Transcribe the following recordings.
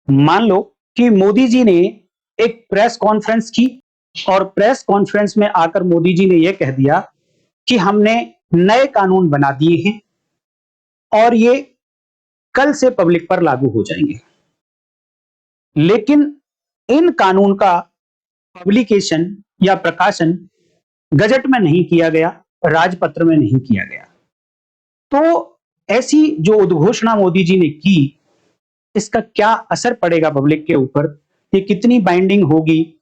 मान लो कि मोदी जी ने एक प्रेस कॉन्फ्रेंस की और प्रेस कॉन्फ्रेंस में आकर मोदी जी ने यह कह दिया कि हमने नए कानून बना दिए हैं और ये कल से पब्लिक पर लागू हो जाएंगे। लेकिन इन कानून का पब्लिकेशन या प्रकाशन गजट में नहीं किया गया, राजपत्र में नहीं किया गया। तो ऐसी जो उद्घोषणा मोदी जी ने की, इसका क्या असर पड़ेगा पब्लिक के ऊपर, ये कितनी बाइंडिंग होगी,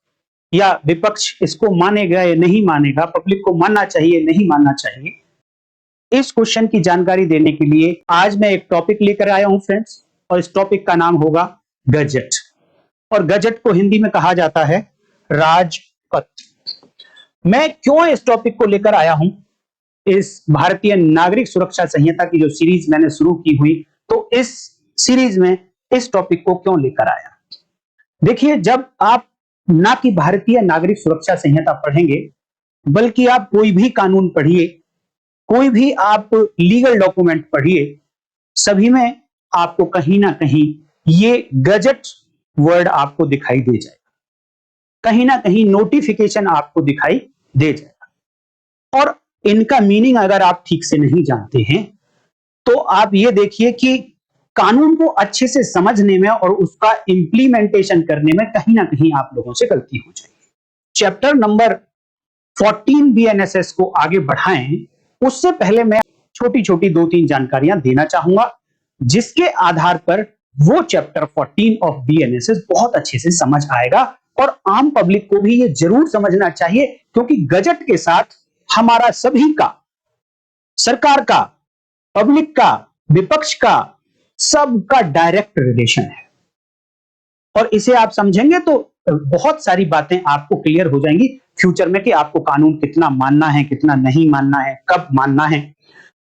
या विपक्ष इसको मानेगा या नहीं मानेगा, पब्लिक को मानना चाहिए नहीं मानना चाहिए, इस क्वेश्चन की जानकारी देने के लिए आज मैं एक टॉपिक लेकर आया हूं फ्रेंड्स, और इस टॉपिक का नाम होगा गजट। और गजट को हिंदी में कहा जाता है राजपत्र। मैं क्यों इस टॉपिक को लेकर आया हूं, इस भारतीय नागरिक सुरक्षा संहिता की जो सीरीज मैंने शुरू की हुई, तो इस सीरीज में इस टॉपिक को क्यों लेकर आया। देखिए, जब आप ना कि भारतीय नागरिक सुरक्षा संहिता पढ़ेंगे, बल्कि आप कोई भी कानून पढ़िए, कोई भी आप लीगल डॉक्यूमेंट पढ़िए, सभी में आपको कहीं ना कहीं ये गजट वर्ड आपको दिखाई दे जाएगा, कहीं ना कहीं नोटिफिकेशन आपको दिखाई दे जाएगा। और इनका मीनिंग अगर आप ठीक से नहीं जानते हैं, तो आप ये देखिए कि कानून को अच्छे से समझने में और उसका इंप्लीमेंटेशन करने में कहीं ना कहीं आप लोगों से गलती हो जाएगी। चैप्टर नंबर 14 बीएनएसएस को आगे बढ़ाएं, उससे पहले मैं छोटी छोटी 2-3 जानकारियां देना चाहूंगा, जिसके आधार पर वो चैप्टर 14 ऑफ बीएनएसएस बहुत अच्छे से समझ आएगा। और आम पब्लिक को भी ये जरूर समझना चाहिए, क्योंकि गजट के साथ हमारा सभी का, सरकार का, पब्लिक का, विपक्ष का, सबका डायरेक्ट रिलेशन है। और इसे आप समझेंगे तो बहुत सारी बातें आपको क्लियर हो जाएंगी फ्यूचर में, कि आपको कानून कितना मानना है, कितना नहीं मानना है, कब मानना है।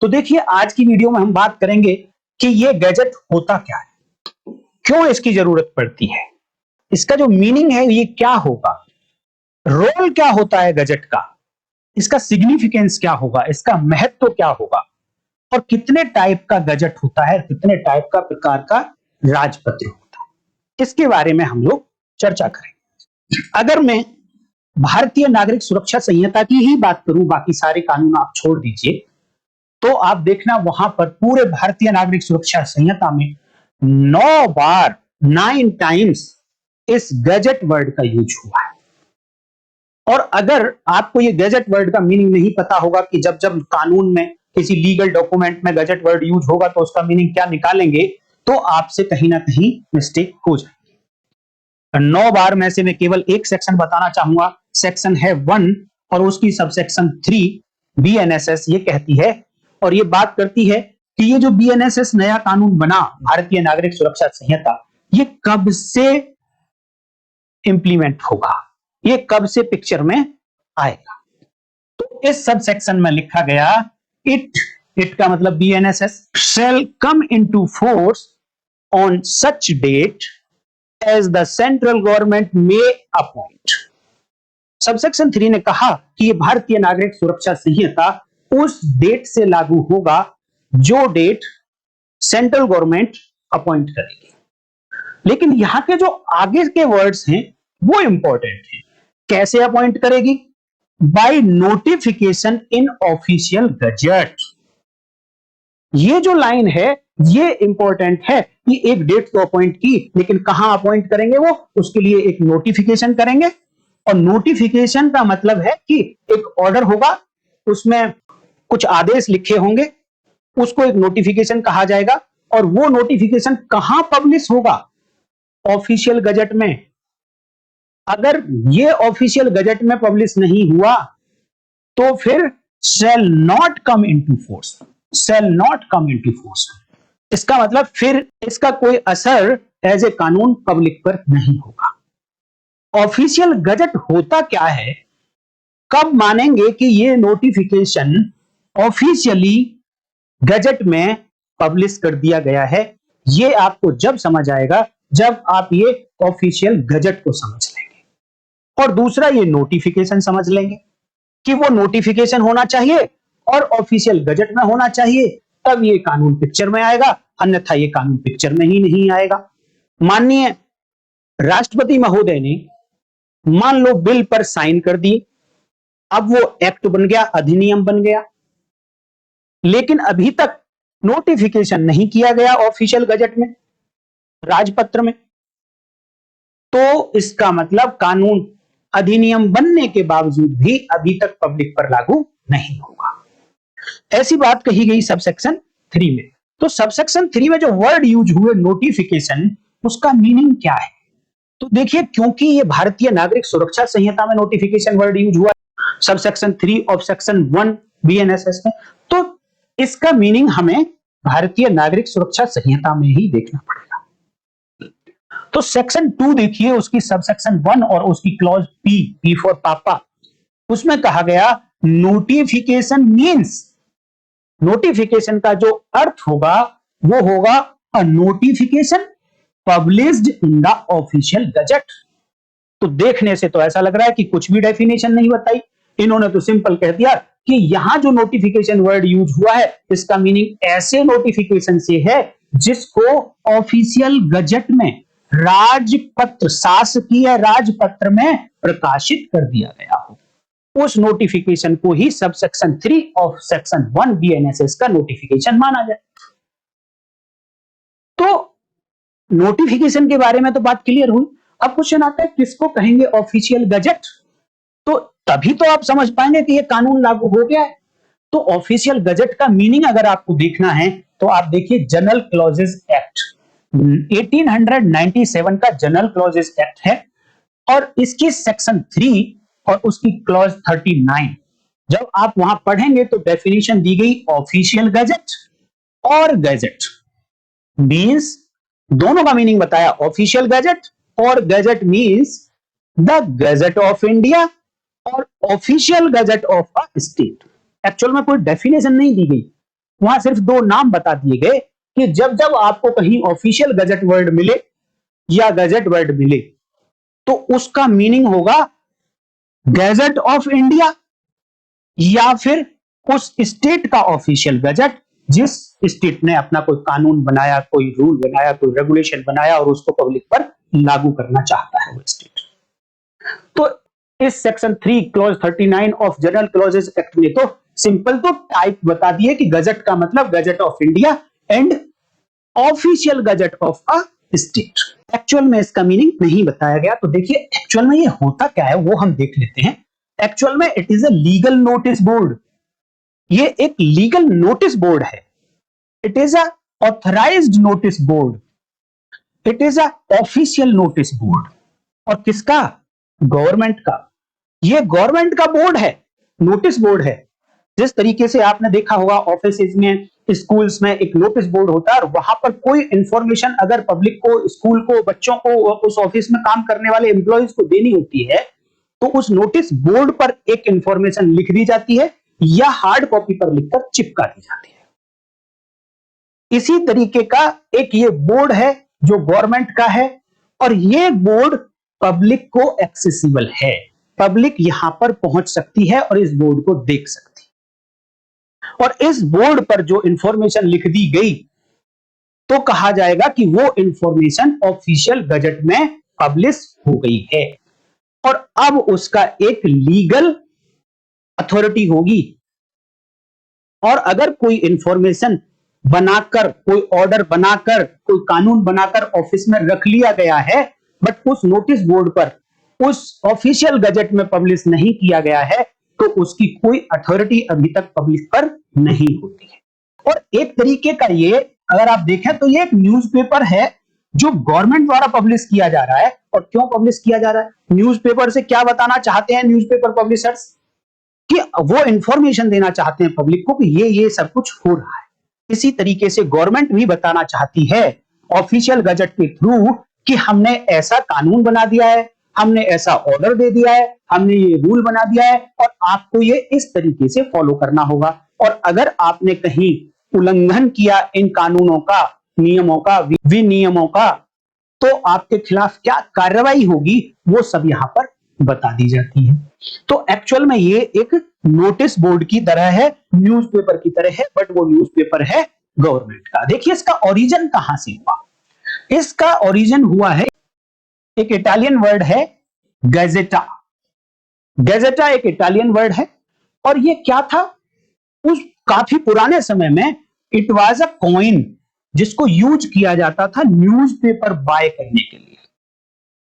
तो देखिए, आज की वीडियो में हम बात करेंगे कि ये गजट होता क्या है, क्यों इसकी जरूरत पड़ती है, इसका जो मीनिंग है ये क्या होगा, रोल क्या होता है गजट का, इसका सिग्निफिकेंस क्या होगा, इसका महत्व क्या होगा, और कितने टाइप का गजट होता है, कितने टाइप का प्रकार का राजपत्र होता है, इसके बारे में हम लोग चर्चा करेंगे। अगर मैं भारतीय नागरिक सुरक्षा संहिता की ही बात करूं, बाकी सारे कानून आप छोड़ दीजिए, तो आप देखना वहां पर पूरे भारतीय नागरिक सुरक्षा संहिता में 9 बार, 9 टाइम्स इस गजट वर्ड का यूज हुआ है। और अगर आपको ये गजट वर्ड का मीनिंग नहीं पता होगा कि जब जब कानून में, किसी लीगल डॉक्यूमेंट में गजट वर्ड यूज होगा तो उसका मीनिंग क्या निकालेंगे, तो आपसे कहीं ना कहीं मिस्टेक हो जाएगी। 9 बार में से मैं केवल एक सेक्शन बताना चाहूंगा, सेक्शन है 1 और उसकी सबसेक्शन 3 बीएनएसएस ये कहती है, और ये बात करती है कि ये जो बीएनएसएस नया कानून बना, भारतीय नागरिक सुरक्षा संहिता, ये कब से इंप्लीमेंट होगा, ये कब से पिक्चर में आएगा। तो इस सब सेक्शन में लिखा गया, इट का मतलब BNSS shall come into force on such date as the central government may appoint। Subsection 3 ने कहा कि ये भारतीय नागरिक सुरक्षा संहिता उस डेट से लागू होगा जो डेट सेंट्रल गवर्नमेंट अपॉइंट करेगी। लेकिन यहां के जो आगे के वर्ड्स हैं वो इंपॉर्टेंट हैं। कैसे अपॉइंट करेगी? By notification in official gazette. ये जो लाइन है ये इंपॉर्टेंट है कि एक डेट तो अपॉइंट की, लेकिन कहां अपॉइंट करेंगे वो, उसके लिए एक नोटिफिकेशन करेंगे। और नोटिफिकेशन का मतलब है कि एक ऑर्डर होगा, उसमें कुछ आदेश लिखे होंगे, उसको एक नोटिफिकेशन कहा जाएगा। और वो नोटिफिकेशन कहां पब्लिश होगा? ऑफिशियल गजट में। अगर ये ऑफिशियल गजट में पब्लिश नहीं हुआ तो फिर shall not come into force, shall not come into force। इसका मतलब फिर इसका कोई असर एज ए कानून पब्लिक पर नहीं होगा। ऑफिशियल गजट होता क्या है, कब मानेंगे कि ये नोटिफिकेशन ऑफिशियली गजट में पब्लिश कर दिया गया है, ये आपको जब समझ आएगा जब आप ये ऑफिशियल गजट को समझ लेंगे। और दूसरा, ये नोटिफिकेशन समझ लेंगे कि वो नोटिफिकेशन होना चाहिए और ऑफिशियल गजट में होना चाहिए, तब ये कानून पिक्चर में आएगा, अन्यथा ये कानून पिक्चर में ही नहीं आएगा। माननीय राष्ट्रपति महोदय ने मान लो बिल पर साइन कर दिए, अब वो एक्ट बन गया, अधिनियम बन गया, लेकिन अभी तक नोटिफिकेशन नहीं किया गया ऑफिशियल गजट में, राजपत्र में, तो इसका मतलब कानून अधिनियम बनने के बावजूद भी अभी तक पब्लिक पर लागू नहीं होगा। ऐसी बात कही गई सबसेक्शन 3 में। तो सबसेक्शन 3 में जो वर्ड यूज हुए नोटिफिकेशन, उसका मीनिंग क्या है? तो देखिए, क्योंकि ये भारतीय नागरिक सुरक्षा संहिता में नोटिफिकेशन वर्ड यूज हुआ सबसेक्शन 3 ऑफ सेक्शन 1 बीएनएसएस में, तो इसका मीनिंग हमें भारतीय नागरिक सुरक्षा संहिता में ही देखना पड़ेगा। तो सेक्शन 2 देखिए, उसकी सबसेक्शन 1 और उसकी क्लॉज पी फॉर पापा, उसमें कहा गया नोटिफिकेशन मीन्स, नोटिफिकेशन का जो अर्थ होगा वो होगा a notification published in the official gazette. तो देखने से तो ऐसा लग रहा है कि कुछ भी डेफिनेशन नहीं बताई, इन्होंने तो सिंपल कह दिया कि यहां जो नोटिफिकेशन वर्ड यूज हुआ है इसका मीनिंग ऐसे नोटिफिकेशन से है जिसको ऑफिशियल गजट में, राजपत्र, शासकीय राजपत्र में प्रकाशित कर दिया गया हो, उस नोटिफिकेशन को ही सबसेक्शन 3 ऑफ सेक्शन 1 बीएनएसएस का नोटिफिकेशन माना जाए। तो नोटिफिकेशन के बारे में तो बात क्लियर हुई। अब क्वेश्चन आता है किसको कहेंगे ऑफिशियल गजट? तो तभी तो आप समझ पाएंगे कि ये कानून लागू हो गया है। तो ऑफिशियल गजट का मीनिंग अगर आपको देखना है तो आप देखिए जनरल क्लॉजेस एक्ट 1897 का जनरल क्लॉजेस एक्ट है, और इसकी सेक्शन 3 और उसकी क्लॉज 39 जब आप वहां पढ़ेंगे तो डेफिनेशन दी गई ऑफिशियल गजट और गजट मींस, दोनों का मीनिंग बताया, ऑफिशियल गजट और gazette means the gazette of India और official gazette of a state. Actual में कोई डेफिनेशन नहीं दी गई, वहां सिर्फ दो नाम बता दिए गए कि जब जब आपको कहीं ऑफिशियल गजट वर्ड मिले या गजट वर्ड मिले तो उसका मीनिंग होगा गजट ऑफ इंडिया या फिर उस स्टेट का ऑफिशियल गजट जिस स्टेट ने अपना कोई कानून बनाया, कोई रूल बनाया, कोई रेगुलेशन बनाया और उसको पब्लिक पर लागू करना चाहता है वो स्टेट। तो इस section 3 clause 39 of general clauses act में तो सिंपल तो टाइप बता दिए कि गजट का मतलब gazette of India and official gazette of a state. Actual में इसका मीनिंग नहीं बताया गया। तो देखिए एक्चुअल में ये होता क्या है वो हम देख लेते हैं। एक्चुअल में it is a legal notice board, ये एक लीगल नोटिस बोर्ड है। It is a authorised notice board, it is a official notice board. और किसका? गवर्नमेंट का। ये गवर्नमेंट का बोर्ड है, नोटिस बोर्ड है। जिस तरीके से आपने देखा होगा ऑफिस में, स्कूल्स में एक नोटिस बोर्ड होता है और वहां पर कोई इंफॉर्मेशन अगर पब्लिक को, स्कूल को, बच्चों को, उस ऑफिस में काम करने वाले एम्प्लॉइज को देनी होती है तो उस नोटिस बोर्ड पर एक इंफॉर्मेशन लिख दी जाती है या हार्ड कॉपी पर लिखकर चिपका दी जाती है। इसी तरीके का एक ये बोर्ड है जो गवर्नमेंट का है, और ये बोर्ड पब्लिक को एक्सेसिबल है, पब्लिक यहां पर पहुंच सकती है और इस बोर्ड को देख सकती है। और इस बोर्ड पर जो इंफॉर्मेशन लिख दी गई तो कहा जाएगा कि वो इंफॉर्मेशन ऑफिशियल गजट में पब्लिश हो गई है और अब उसका एक लीगल अथॉरिटी होगी। और अगर कोई इंफॉर्मेशन बनाकर, कोई ऑर्डर बनाकर, कोई कानून बनाकर ऑफिस में रख लिया गया है बट उस नोटिस बोर्ड पर, उस ऑफिशियल गजट में पब्लिश नहीं किया गया है तो उसकी कोई अथॉरिटी अभी तक पब्लिक पर नहीं होती है। और एक तरीके का ये अगर आप देखें तो ये एक न्यूज़पेपर है जो गवर्नमेंट द्वारा पब्लिश किया जा रहा है। और क्यों पब्लिश किया जा रहा है? न्यूज़पेपर से क्या बताना चाहते हैं न्यूज़पेपर पब्लिशर्स? कि वो इंफॉर्मेशन देना चाहते हैं पब्लिक को कि ये सब कुछ हो रहा है। इसी तरीके से गवर्नमेंट भी बताना चाहती है ऑफिशियल गजट के थ्रू कि हमने ऐसा कानून बना दिया है, हमने ऐसा ऑर्डर दे दिया है, हमने ये रूल बना दिया है और आपको ये इस तरीके से फॉलो करना होगा। और अगर आपने कहीं उल्लंघन किया इन कानूनों का, नियमों का, विनियमों का, तो आपके खिलाफ क्या कार्रवाई होगी वो सब यहां पर बता दी जाती है। तो एक्चुअल में ये एक नोटिस बोर्ड की तरह है, न्यूज़पेपर की तरह है, बट वो न्यूज़पेपर है गवर्नमेंट का। देखिए इसका ओरिजिन कहां से हुआ? इसका ओरिजिन हुआ है एक इटालियन वर्ड है गैजेटा। गैजेटा एक इटालियन वर्ड है और ये क्या था, उस काफी पुराने समय में इट वाज अ कॉइन जिसको यूज किया जाता था न्यूज़पेपर बाय करने के लिए।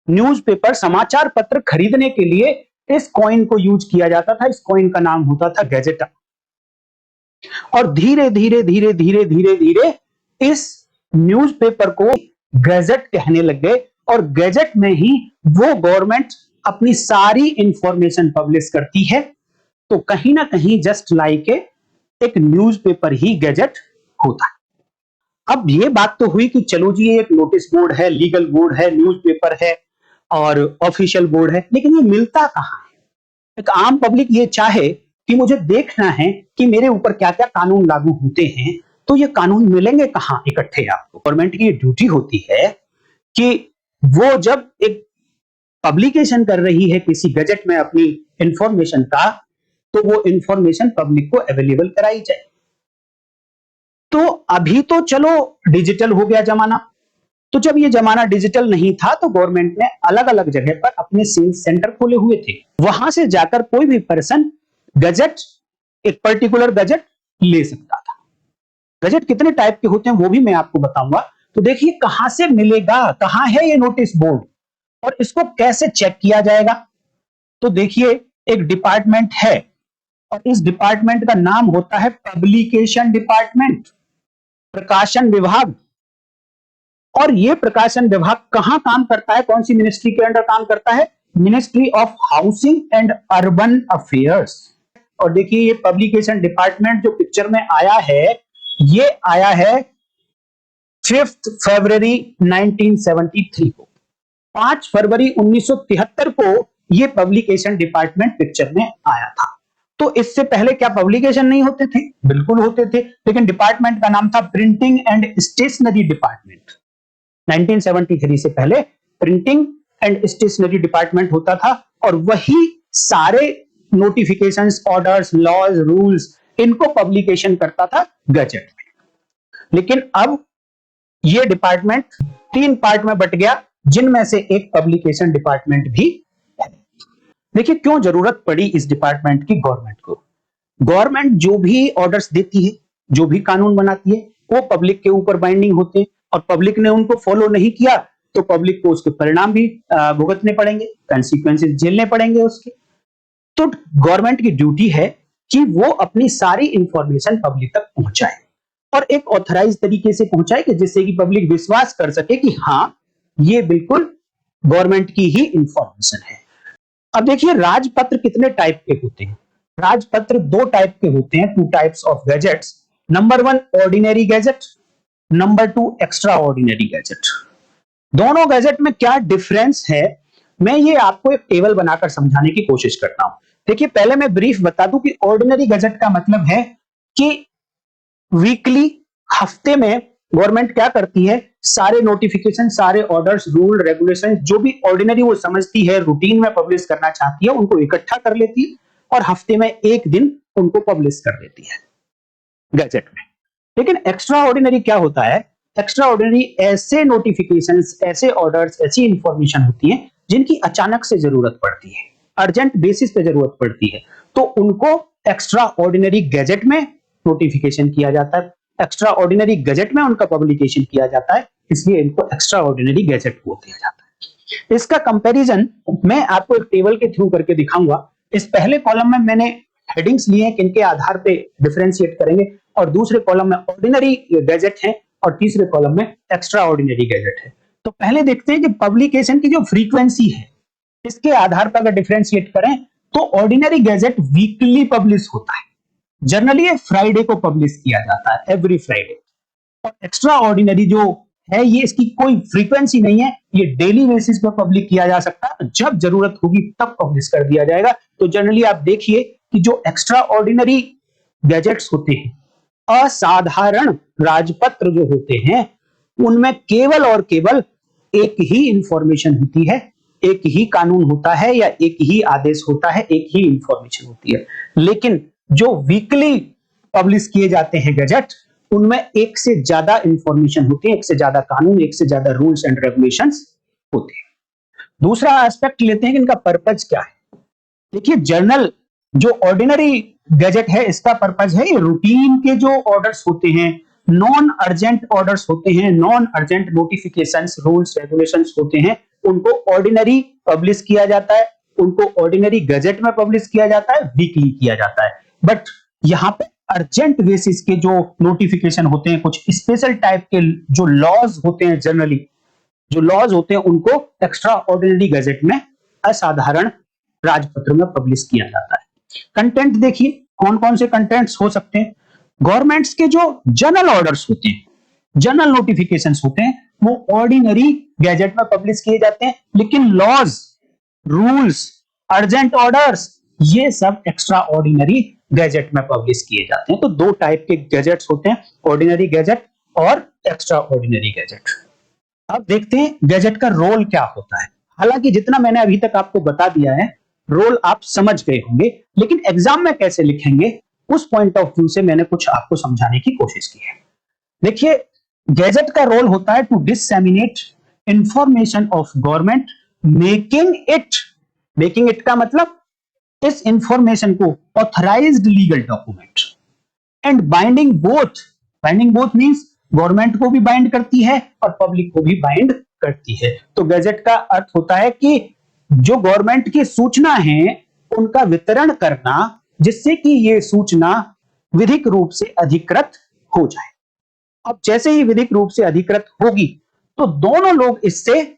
न्यूज़पेपर समाचार पत्र खरीदने के लिए इस कॉइन को यूज किया जाता था। इस कॉइन का नाम होता था गैजेटा। और धीरे धीरे धीरे धीरे धीरे धीरे इस न्यूज़पेपर को गैजेट कहने लग गए और गैजेट में ही वो गवर्नमेंट अपनी सारी इंफॉर्मेशन पब्लिश करती है। तो कहीं ना कहीं जस्ट लाइक एक न्यूज़पेपर ही गैजेट होता है। अब ये बात तो हुई कि चलो जी, ये एक नोटिस बोर्ड है, लीगल बोर्ड है, न्यूज़पेपर है और ऑफिशियल बोर्ड है, लेकिन ये मिलता कहां है? एक आम पब्लिक ये चाहे कि मुझे देखना है कि मेरे ऊपर क्या क्या कानून लागू होते हैं, तो ये कानून मिलेंगे कहां इकट्ठे? आपको गवर्नमेंट की ये ड्यूटी होती है कि वो जब एक पब्लिकेशन कर रही है किसी गजेट में अपनी इंफॉर्मेशन का, तो वो इंफॉर्मेशन पब्लिक को अवेलेबल कराई जाए। तो अभी तो चलो डिजिटल हो गया जमाना, तो जब ये जमाना डिजिटल नहीं था तो गवर्नमेंट ने अलग अलग जगह पर अपने सेल्स सेंटर खोले हुए थे। वहां से जाकर कोई भी पर्सन गजेट, एक पर्टिकुलर गजेट ले सकता था। गजेट कितने टाइप के होते हैं वो भी मैं आपको बताऊंगा। तो देखिए कहां से मिलेगा, कहां है ये नोटिस बोर्ड और इसको कैसे चेक किया जाएगा। तो देखिए एक डिपार्टमेंट है और इस डिपार्टमेंट का नाम होता है पब्लिकेशन डिपार्टमेंट, प्रकाशन विभाग। और ये प्रकाशन विभाग कहां काम करता है, कौन सी मिनिस्ट्री के अंडर काम करता है? Ministry of housing and urban affairs. और देखिए ये पब्लिकेशन डिपार्टमेंट जो पिक्चर में आया है, ये आया है 5 फरवरी 1973 को। 5 फरवरी 1973 को ये पब्लिकेशन डिपार्टमेंट पिक्चर में आया था। तो इससे पहले क्या पब्लिकेशन नहीं होते थे? बिल्कुल होते थे, लेकिन डिपार्टमेंट का नाम था प्रिंटिंग एंड स्टेशनरी डिपार्टमेंट। 1973 से पहले प्रिंटिंग एंड स्टेशनरी डिपार्टमेंट होता था और वही सारे नोटिफिकेशंस, ऑर्डर्स, लॉज, रूल्स, इनको पब्लिकेशन करता था गजेट में। लेकिन अब ये डिपार्टमेंट 3 पार्ट में बट गया, जिनमें से एक पब्लिकेशन डिपार्टमेंट भी है। देखिए क्यों जरूरत पड़ी इस डिपार्टमेंट की गवर्नमेंट को। गवर्नमेंट जो भी ऑर्डर्स देती है, जो भी कानून बनाती है, वो पब्लिक के ऊपर बाइंडिंग होते हैं और पब्लिक ने उनको फॉलो नहीं किया तो पब्लिक को उसके परिणाम भी भुगतने पड़ेंगे, कंसीक्वेंसेस झेलने पड़ेंगे उसके। तो गवर्नमेंट की ड्यूटी है कि वो अपनी सारी इंफॉर्मेशन पब्लिक तक पहुंचाए और एक ऑथराइज तरीके से पहुंचाए कि जिससे कि पब्लिक विश्वास कर सके कि हाँ, ये बिल्कुल गवर्नमेंट की ही इंफॉर्मेशन है। अब देखिए राजपत्र कितने टाइप के होते हैं। राजपत्र 2 टाइप के होते हैं, 2 types of gadgets. Number 1 ordinary gadget, number 2 extra ordinary gadget. दोनों गैजेट में क्या डिफरेंस है, मैं ये आपको एक टेबल बनाकर समझाने की कोशिश करता हूं। देखिए पहले मैं ब्रीफ बता दूं कि ऑर्डिनरी गैजेट का मतलब है कि वीकली, हफ्ते में गवर्नमेंट क्या करती है, सारे नोटिफिकेशन, सारे ऑर्डर्स, रूल, रेगुलेशन जो भी ऑर्डिनरी वो समझती है, रूटीन में पब्लिश करना चाहती है, उनको इकट्ठा कर लेती है और हफ्ते में एक दिन उनको पब्लिश कर देती है गैजेट में। लेकिन एक्स्ट्रा ऑर्डिनरी क्या होता है? एक्स्ट्रा ऑर्डिनरी ऐसे नोटिफिकेशंस, ऐसे ऑर्डर्स, ऐसी इंफॉर्मेशन होती है जिनकी अचानक से जरूरत पड़ती है, अर्जेंट बेसिस पे जरूरत पड़ती है, तो उनको एक्स्ट्रा ऑर्डिनरी गैजेट में नोटिफिकेशन किया जाता है, एक्स्ट्रा ऑर्डिनरी गैजेट में उनका पब्लिकेशन किया जाता है, इसलिए इनको एक्स्ट्रा ऑर्डिनरी गैजेट बोल दिया जाता है। इसका कंपैरिजन मैं आपको एक टेबल के थ्रू करके दिखाऊंगा। इस पहले कॉलम में मैंने हेडिंग्स लिए हैं किनके आधार पे डिफरेंशिएट करेंगे, और दूसरे कॉलम में ऑर्डिनरी गैजेट है और तीसरे कॉलम में एक्स्ट्रा ऑर्डिनरी गैजेट है। तो पहले देखते हैं कि पब्लिकेशन की जो फ्रीक्वेंसी है, इसके आधार पर अगर डिफरेंशिएट करें तो ऑर्डिनरी गैजेट वीकली पब्लिश होता है, जनरली फ्राइडे को पब्लिश किया जाता है, एवरी फ्राइडे। और एक्स्ट्रा ऑर्डिनरी जो है, ये इसकी कोई फ्रीक्वेंसी नहीं है, ये डेली बेसिस पर पब्लिश किया जा सकता है, जब जरूरत होगी तब पब्लिश कर दिया जाएगा। तो जनरली आप देखिए कि जो एक्स्ट्रा ऑर्डिनरी गैजेट्स होते हैं, असाधारण राजपत्र जो होते हैं, उनमें केवल और केवल एक ही इंफॉर्मेशन होती है, एक ही कानून होता है या एक ही आदेश होता है, एक ही इंफॉर्मेशन होती है। लेकिन जो वीकली पब्लिश किए जाते हैं गैजेट, उनमें एक से ज्यादा इंफॉर्मेशन होती है, एक से ज्यादा कानून, एक से ज्यादा रूल्स एंड रेगुलेशंस होते हैं। दूसरा एस्पेक्ट लेते हैं कि इनका पर्पज क्या है। देखिए, जर्नल जो ऑर्डिनरी गैजेट है, इसका पर्पज है रूटीन के जो ऑर्डर्स होते हैं, नॉन अर्जेंट ऑर्डर्स होते हैं, non urgent notifications, rules, regulations होते हैं, उनको ऑर्डिनरी पब्लिश किया जाता है, उनको ऑर्डिनरी गैजेट में पब्लिश किया जाता है, वीकली किया जाता है। बट यहाँ पे अर्जेंट बेसिस के जो नोटिफिकेशन होते हैं, कुछ स्पेशल टाइप के जो लॉज होते हैं, जनरली जो लॉज होते हैं, उनको एक्स्ट्रा ऑर्डिनरी गैजेट में असाधारण राजपत्र में पब्लिश किया जाता है। कंटेंट देखिए, कौन कौन से कंटेंट्स हो सकते हैं। गवर्नमेंट्स के जो जनरल ऑर्डर्स होते हैं, जनरल नोटिफिकेशंस होते हैं, वो ऑर्डिनरी गैजेट में पब्लिश किए जाते हैं, लेकिन लॉज, रूल्स, अर्जेंट ऑर्डर्स, ये सब एक्स्ट्रा ऑर्डिनरी गैजेट में पब्लिश किए जाते हैं। तो दो टाइप के गैजेट्स होते हैं, ऑर्डिनरी गैजेट और एक्स्ट्रा ऑर्डिनरी गैजेट। अब देखते हैं गैजेट का रोल क्या होता है। हालांकि जितना मैंने अभी तक आपको बता दिया है, रोल आप समझ गए होंगे, लेकिन एग्जाम में कैसे लिखेंगे उस पॉइंट ऑफ व्यू से मैंने कुछ आपको समझाने की कोशिश की है। देखिए, गैजेट का रोल होता है to disseminate information of government, making it का मतलब इस इंफॉर्मेशन को authorised legal document and binding both means government को भी बाइंड करती है और पब्लिक को भी बाइंड करती है। तो गैजेट का अर्थ होता है कि जो गवर्नमेंट की सूचना है उनका वितरण करना, जिससे कि ये सूचना विधिक रूप से अधिकृत हो जाए। अब जैसे ही विधिक रूप से अधिकृत होगी तो दोनों लोग इससे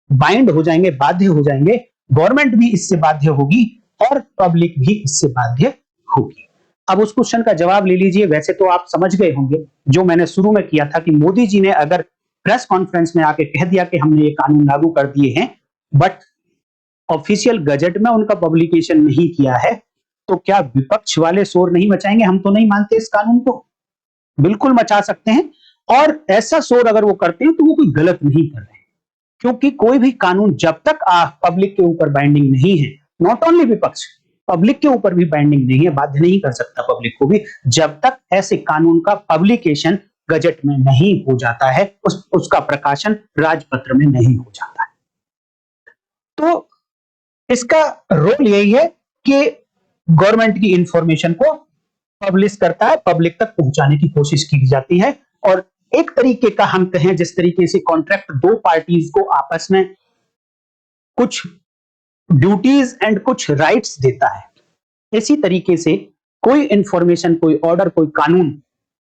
बाइंड हो जाएंगे, बाध्य हो जाएंगे। गवर्नमेंट भी इससे बाध्य होगी और पब्लिक भी इससे बाध्य होगी। अब उस क्वेश्चन का जवाब ले लीजिए। वैसे तो आप समझ गए होंगे जो मैंने शुरू में किया था कि मोदी जी ने अगर प्रेस कॉन्फ्रेंस में आके कह दिया कि हमने ये कानून लागू कर दिए हैं, बट ऑफिशियल गजट में उनका पब्लिकेशन नहीं किया है, तो क्या विपक्ष वाले शोर नहीं मचाएंगे, हम तो नहीं मानते इस कानून को? बिल्कुल मचा सकते हैं। और ऐसा शोर अगर वो करते हैं तो वो कोई गलत नहीं कर रहे हैं, क्योंकि कोई भी कानून जब तक पब्लिक के ऊपर बाइंडिंग नहीं है, नॉट ओनली विपक्ष, पब्लिक के ऊपर भी बाइंडिंग नहीं है, बाध्य नहीं कर सकता पब्लिक को भी, जब तक ऐसे कानून का पब्लिकेशन गजट में नहीं हो जाता है, उसका प्रकाशन राजपत्र में नहीं हो जाता है। तो इसका रोल यही है कि गवर्नमेंट की इंफॉर्मेशन को पब्लिश करता है, पब्लिक तक पहुंचाने की कोशिश की जाती है। और एक तरीके का हम कहें, जिस तरीके से कॉन्ट्रैक्ट दो पार्टीज को आपस में कुछ ड्यूटीज एंड कुछ राइट्स देता है, इसी तरीके से कोई इंफॉर्मेशन, कोई ऑर्डर, कोई कानून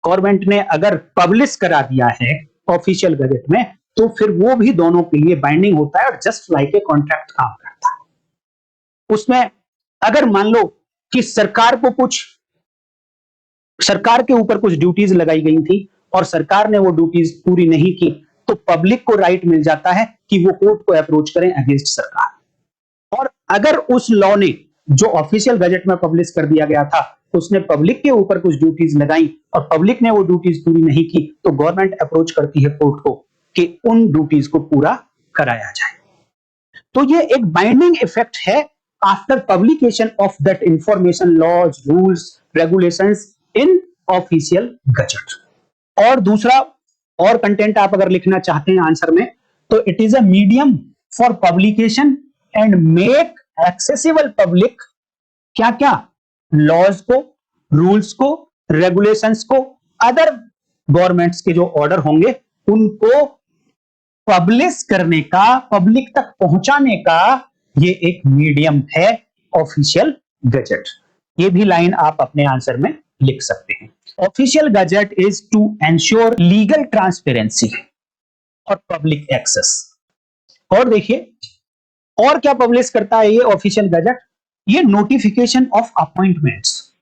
गवर्नमेंट ने अगर पब्लिश करा दिया है ऑफिशियल गजट में, तो फिर वो भी दोनों के लिए बाइंडिंग होता है और जस्ट लाइक ए कॉन्ट्रैक्ट काम करता है। उसमें अगर मान लो कि सरकार के ऊपर कुछ ड्यूटीज लगाई गई थी और सरकार ने वो ड्यूटीज पूरी नहीं की, तो पब्लिक को राइट मिल जाता है कि वो कोर्ट को अप्रोच करें अगेंस्ट सरकार। और अगर उस लॉ ने, जो ऑफिशियल गजट में पब्लिश कर दिया गया था, उसने पब्लिक के ऊपर कुछ ड्यूटीज लगाई और पब्लिक ने वो ड्यूटीज पूरी नहीं की, तो गवर्नमेंट अप्रोच करती है कोर्ट को कि उन ड्यूटीज को पूरा कराया जाए। तो ये एक बाइंडिंग इफेक्ट है after publication of that information, laws, rules, regulations in official gazette. और दूसरा और कंटेंट आप अगर लिखना चाहते हैं आंसर में, तो it is a medium for publication and make accessible public क्या क्या, लॉज को, रूल्स को, रेगुलेशंस को, अदर गवर्नमेंट्स के जो ऑर्डर होंगे उनको पब्लिश करने का, पब्लिक तक पहुंचाने का ये एक मीडियम है ऑफिशियल गजट। ये भी लाइन आप अपने आंसर में लिख सकते हैं। Official gazette is to ensure legal transparency और पब्लिक एक्सेस। और देखिए और क्या पब्लिश करता है ये ऑफिशियल गजट, ये नोटिफिकेशन ऑफ अपॉइंटमेंट्स।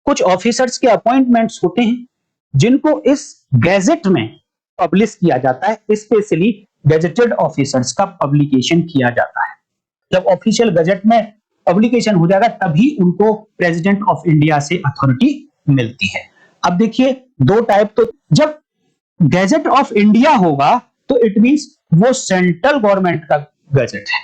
कुछ ऑफिसर्स के अपॉइंटमेंट्स होते हैं जिनको इस गैजेट में पब्लिश किया जाता है, स्पेशली गैजेटेड ऑफिसर्स का पब्लिकेशन किया जाता है। जब ऑफिशियल गजट में पब्लिकेशन हो जाएगा तभी उनको प्रेसिडेंट ऑफ इंडिया से अथॉरिटी मिलती है। अब देखिए दो टाइप, तो जब गैजेट ऑफ इंडिया होगा तो इट मींस वो सेंट्रल गवर्नमेंट का गजट है,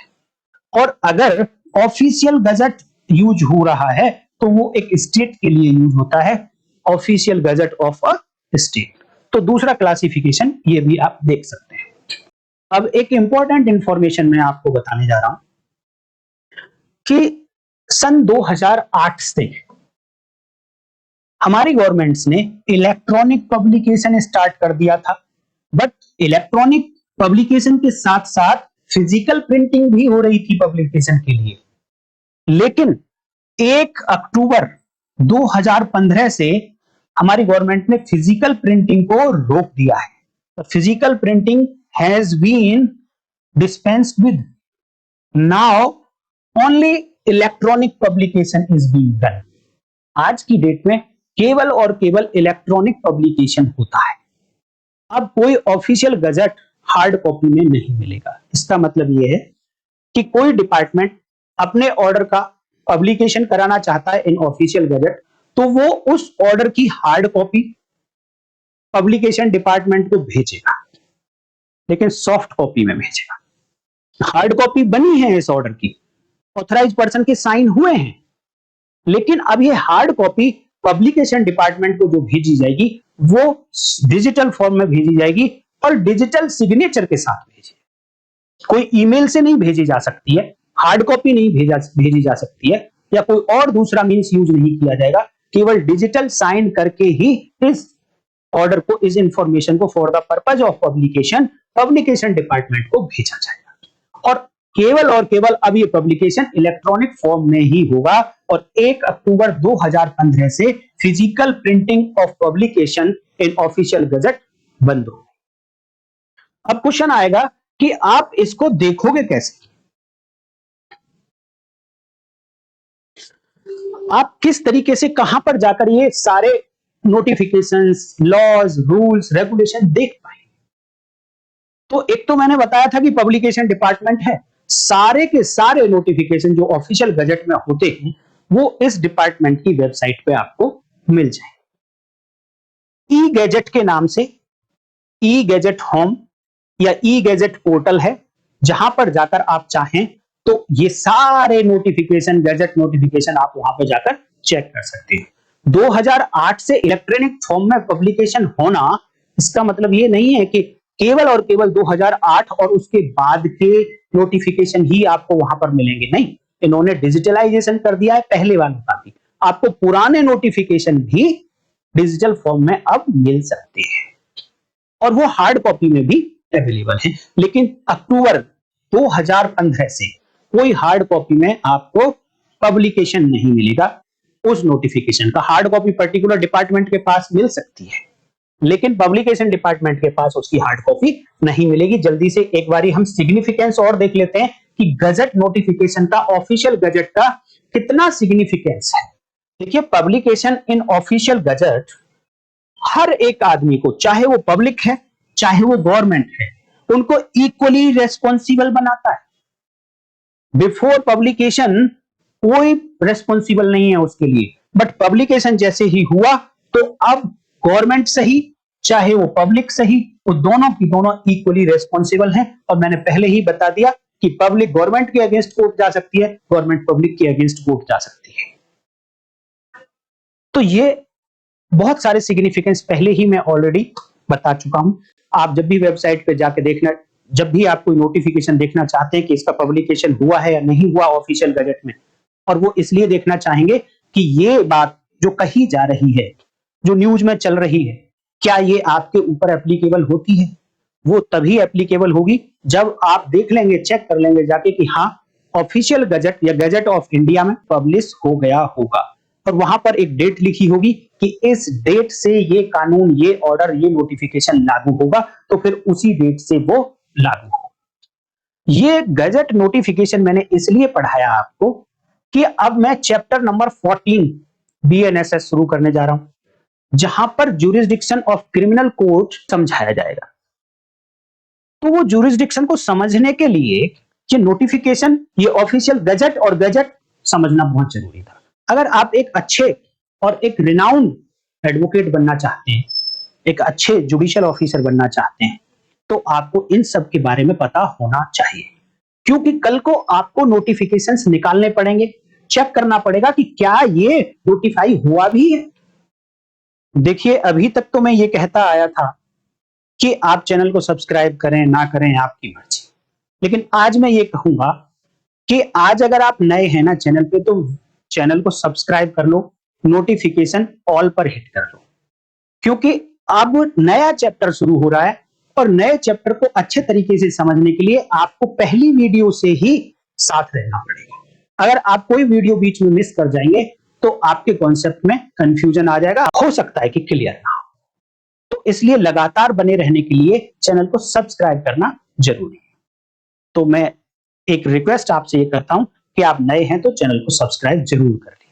और अगर ऑफिशियल गजट यूज हो रहा है तो वो एक स्टेट के लिए यूज होता है, official gazette of a state. तो दूसरा क्लासिफिकेशन ये भी आप देख सकते हैं। अब एक इंपॉर्टेंट इंफॉर्मेशन मैं आपको बताने जा रहा हूं कि सन 2008 से हमारी गवर्नमेंट्स ने इलेक्ट्रॉनिक पब्लिकेशन स्टार्ट कर दिया था, बट इलेक्ट्रॉनिक पब्लिकेशन के साथ साथ फिजिकल प्रिंटिंग भी हो रही थी पब्लिकेशन के लिए। लेकिन 1 अक्टूबर 2015 से हमारी गवर्नमेंट ने फिजिकल प्रिंटिंग को रोक दिया है। Physical printing has been dispensed with. Now only electronic publication is being done. आज की डेट में केवल और केवल इलेक्ट्रॉनिक पब्लिकेशन होता है। अब कोई ऑफिशियल गजट हार्ड कॉपी में नहीं मिलेगा। इसका मतलब यह है कि कोई डिपार्टमेंट अपने ऑर्डर का पब्लिकेशन कराना चाहता है इन ऑफिशियल गजट, तो वो उस ऑर्डर की हार्ड कॉपी पब्लिकेशन डिपार्टमेंट को भेजेगा, लेकिन सॉफ्ट कॉपी में भेजेगा। हार्ड कॉपी बनी है इस ऑर्डर की, ऑथराइज पर्सन के साइन हुए हैं, लेकिन अब ये हार्ड कॉपी पब्लिकेशन डिपार्टमेंट को जो भेजी जाएगी वो डिजिटल फॉर्म में भेजी जाएगी और डिजिटल सिग्नेचर के साथ भेजी। कोई ईमेल से नहीं भेजी जा सकती है, हार्ड कॉपी नहीं भेजी जा सकती है, या कोई और दूसरा मीन्स यूज नहीं किया जाएगा। केवल डिजिटल साइन करके ही इस ऑर्डर को, इस इंफॉर्मेशन को for the purpose of publication publication department को भेजा जाएगा। और केवल अब ये पब्लिकेशन इलेक्ट्रॉनिक फॉर्म में ही होगा। और 1 अक्टूबर 2015 से physical printing of publication in official gazette बंद हो। अब क्वेश्चन आएगा कि आप इसको देखोगे कैसे, आप किस तरीके से, कहां पर जाकर ये सारे नोटिफिकेशंस, लॉज, रूल्स, रेगुलेशन देख पाए। तो एक तो मैंने बताया था कि पब्लिकेशन डिपार्टमेंट है, सारे के सारे नोटिफिकेशन जो ऑफिशियल गजट में होते हैं वो इस डिपार्टमेंट की वेबसाइट पे आपको मिल जाए। ई गैजेट के नाम से ई गैजेट होम या ई गैजेट पोर्टल है, जहां पर जाकर आप चाहें तो ये सारे नोटिफिकेशन, गैजेट नोटिफिकेशन आप वहां पर जाकर चेक कर सकते हैं। 2008 से इलेक्ट्रॉनिक फॉर्म में पब्लिकेशन होना, इसका मतलब ये नहीं है कि केवल और केवल 2008 और उसके बाद के नोटिफिकेशन ही आपको वहां पर मिलेंगे। नहीं, इन्होंने डिजिटलाइजेशन कर दिया है पहले वालों का भी। आपको पुराने नोटिफिकेशन भी डिजिटल फॉर्म में अब मिल सकते हैं और वो हार्ड कॉपी में भी अवेलेबल है। लेकिन अक्टूबर 2015 से कोई हार्ड कॉपी में आपको पब्लिकेशन नहीं मिलेगा उस नोटिफिकेशन का। हार्ड कॉपी पर्टिकुलर डिपार्टमेंट के पास मिल सकती है, लेकिन पब्लिकेशन डिपार्टमेंट के पास उसकी हार्ड कॉपी नहीं मिलेगी। जल्दी से एक बारी हम सिग्निफिकेंस और देख लेते हैं कि गजट नोटिफिकेशन का, ऑफिशियल गजट का कितना सिग्निफिकेंस है। देखिए, पब्लिकेशन इन ऑफिशियल गजट हर एक आदमी को, चाहे वो पब्लिक है चाहे वो गवर्नमेंट है, उनको इक्वली रेस्पॉन्सिबल बनाता है। बिफोर पब्लिकेशन कोई रेस्पॉन्सिबल नहीं है उसके लिए, बट पब्लिकेशन जैसे ही हुआ तो अब गवर्नमेंट सही चाहे वो पब्लिक सही, वो दोनों की दोनों इक्वली रेस्पॉन्सिबल हैं। और मैंने पहले ही बता दिया कि पब्लिक गवर्नमेंट के अगेंस्ट कोर्ट जा सकती है, गवर्नमेंट पब्लिक के अगेंस्ट कोर्ट जा सकती है। तो ये बहुत सारे सिग्निफिकेंस पहले ही मैं ऑलरेडी बता चुका हूं। आप जब भी वेबसाइट पे जाके देखना, जब भी आप कोई नोटिफिकेशन देखना चाहते हैं कि इसका पब्लिकेशन हुआ है या नहीं हुआ ऑफिशियल गजट में, और वो इसलिए देखना चाहेंगे कि ये बात जो कही जा रही है, जो न्यूज में चल रही है, क्या ये आपके ऊपर एप्लीकेबल होती है। वो तभी एप्लीकेबल होगी जब आप देख लेंगे, चेक कर लेंगे जाके कि हाँ, ऑफिशियल गजट या गजट ऑफ इंडिया में पब्लिश हो गया होगा और वहां पर एक डेट लिखी होगी कि इस डेट से ये कानून, ये ऑर्डर, ये नोटिफिकेशन लागू होगा, तो फिर उसी डेट से वो लागू होगा। ये गजट नोटिफिकेशन मैंने इसलिए पढ़ाया आपको कि अब मैं चैप्टर नंबर 14 बीएनएसएस शुरू करने जा रहा हूं, जहां पर ज्यूरिसडिक्शन ऑफ क्रिमिनल कोर्ट समझाया जाएगा। तो वो ज्यूरिसडिक्शन को समझने के लिए ये नोटिफिकेशन, ये ऑफिशियल गजट और गजट समझना बहुत जरूरी था। अगर आप एक अच्छे और एक रिनाउंड एडवोकेट बनना चाहते हैं, एक अच्छे जुडिशियल ऑफिसर बनना चाहते हैं, तो आपको इन सब के बारे में पता होना चाहिए, क्योंकि कल को आपको नोटिफिकेशंस निकालने पड़ेंगे, चेक करना पड़ेगा कि क्या ये नोटिफाई हुआ भी है। देखिए, अभी तक तो मैं ये कहता आया था कि आप चैनल को सब्सक्राइब करें ना करें आपकी मर्जी, लेकिन आज मैं ये कहूंगा कि आज अगर आप नए हैं ना चैनल पे तो चैनल को सब्सक्राइब कर लो, नोटिफिकेशन ऑल पर हिट कर लो, क्योंकि अब नया चैप्टर शुरू हो रहा है और नए चैप्टर को अच्छे तरीके से समझने के लिए आपको पहली वीडियो से ही साथ रहना पड़ेगा। अगर आप कोई वीडियो बीच में मिस कर जाएंगे तो आपके कॉन्सेप्ट में कंफ्यूजन आ जाएगा, हो सकता है कि क्लियर ना हो। तो इसलिए लगातार बने रहने के लिए चैनल को सब्सक्राइब करना जरूरी है। तो मैं एक रिक्वेस्ट आपसे ये करता हूं कि आप नए हैं तो चैनल को सब्सक्राइब जरूर करें।